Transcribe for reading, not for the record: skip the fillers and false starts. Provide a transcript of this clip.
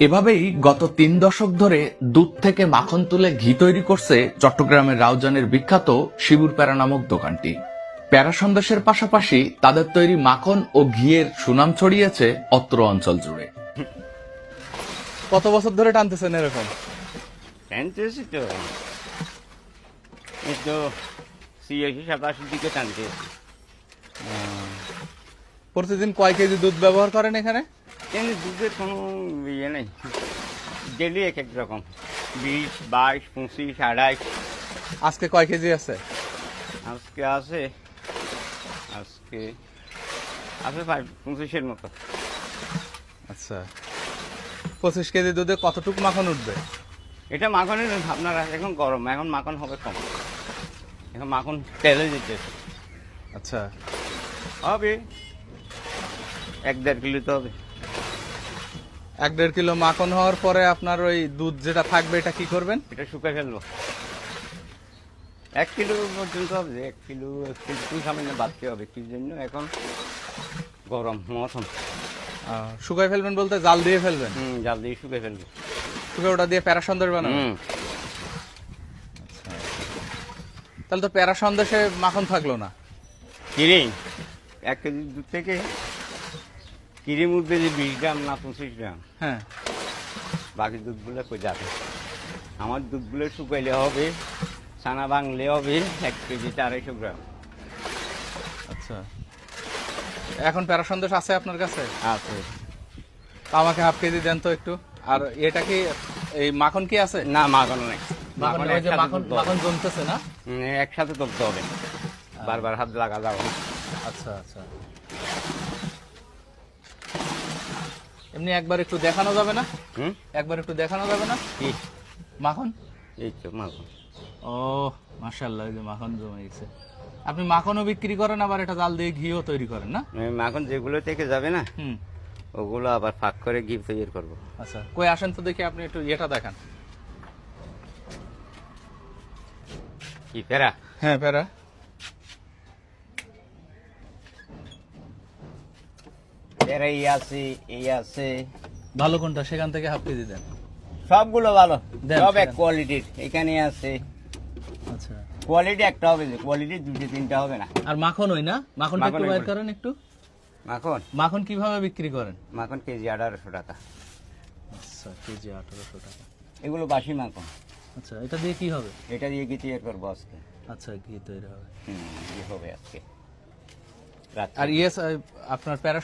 এভাবেই গত 3 দশক ধরে দুধ থেকে মাখন তুলে ঘি তৈরি করছে চট্টগ্রামের রাউজানের বিখ্যাত শিবুর প্যারা নামক দোকানটি। প্যারা সন্দেশের পাশাপাশি তাদের তৈরি মাখন ও ঘিয়ের সুনাম ছড়িয়েছে অত্র অঞ্চল জুড়ে। কত বছর ধরে টানতেছেন এরকম? টানতেছি তো, এই তো 86-87 দিকে টানতে। প্রতিদিন কয় কেজি দুধ ব্যবহার করেন এখানে? কিন্তু দুধের কোনো ইয়ে নেই, ডেলি এক এক রকম, 20, 22, 25, 28। আজকে কয় কেজি আছে? আজকে আছে 25-এর মতো। আচ্ছা, 25 কেজি দুধে কতটুকু মাখন উঠবে? এটা মাখনের আপনার এখন গরম, এখন মাখন হবে কম, এখন মাখন তেলে যেতেছে। আচ্ছা, হবে 1-1.5 কিলো তো হবে। 1-1.5 কিলো মাখন হওয়ার পরে আপনার ওই দুধ যেটা থাকবে এটা কি করবেন? এটা শুকাই ফেলবো, 1 কিলো পর্যন্ত হবে। 1 কিলো একটু সামান্য বাড়তে হবে, কি জন্য এখন গরম মৌসুম। শুকাই ফেলবেন বলতে জাল দিয়ে ফেলবেন? জাল দিয়ে শুকাই ফেলবো, শুকাই ওটা দিয়ে প্যারা সন্দেশ বানাবেন? তাহলে তো প্যারা সন্দেশে মাখন থাকলো না। কিরিম 1 কেজি দুধ থেকে কিরিম উঠবে যে 20 গ্রাম না 25 গ্রাম, হ্যাঁ, বাকি দুধগুলো কই যাবে? আমার দুধগুলো শুকাইলে হবে, ছানা ভাঙলে হবে 1 কেজি 250 গ্রাম। আচ্ছা, এখন প্যারা সন্দেশ আছে আপনার কাছে? আছে তা আমাকে হাফ কেজি দেন তো একটু। আর এটা কি এই মাখন কি আছে? না, মাখন নেই, মাখন ওই যে মাখন জমতেছে না? একসাথে তুলতে হবে, বারবার হাত লাগা যাবে না। আচ্ছা আচ্ছা, এমনি একবার একটু দেখানো যাবে না? একবার একটু দেখানো যাবে না কি মাখন? এই তো মাখন। ও মাশাআল্লাহ, এই যে মাখন জমে গেছে। আপনি মাখনও বিক্রি করেন, আবার এটা জাল দিয়ে ঘিও তৈরি করেন না? মাখন যেগুলো থেকে যাবে না হুম, ওগুলো আবার ফাঁক করে ঘি তৈরি করবো। আচ্ছা, কই আসেন তো দেখি, আপনি একটু ইয়েটা দেখান। কি প্যারা? হ্যাঁ, প্যারা। প্যারা এই আছে, ভালো কোনটা সেখান থেকে হাফ কেজি দেন। সবগুলো ভালো, দেন, সব এক দেন। কোয়ালিটির। এখানে আছে আচ্ছা, কোয়ালিটি একটা হবে, যে কোয়ালিটি 2-3টা হবে না। আর মাখন ওই না? মাখনটা একটু মাখন বাইর ওই- করেন একটু। মাখন মাখন কিভাবে বিক্রি করেন? মাখন কেজি 1800 টাকা। আচ্ছা, কেজি 1800 টাকা। এগুলো বাসি মাখন, আচ্ছা, এটা দিয়ে কি হবে? এটা দিয়ে ঘি তৈরি করবো আজকে। আচ্ছা, ঘি তৈরি হবে। ঘি হবে আজকে রাত্রে। আর ইয়েস, আপনার প্যারা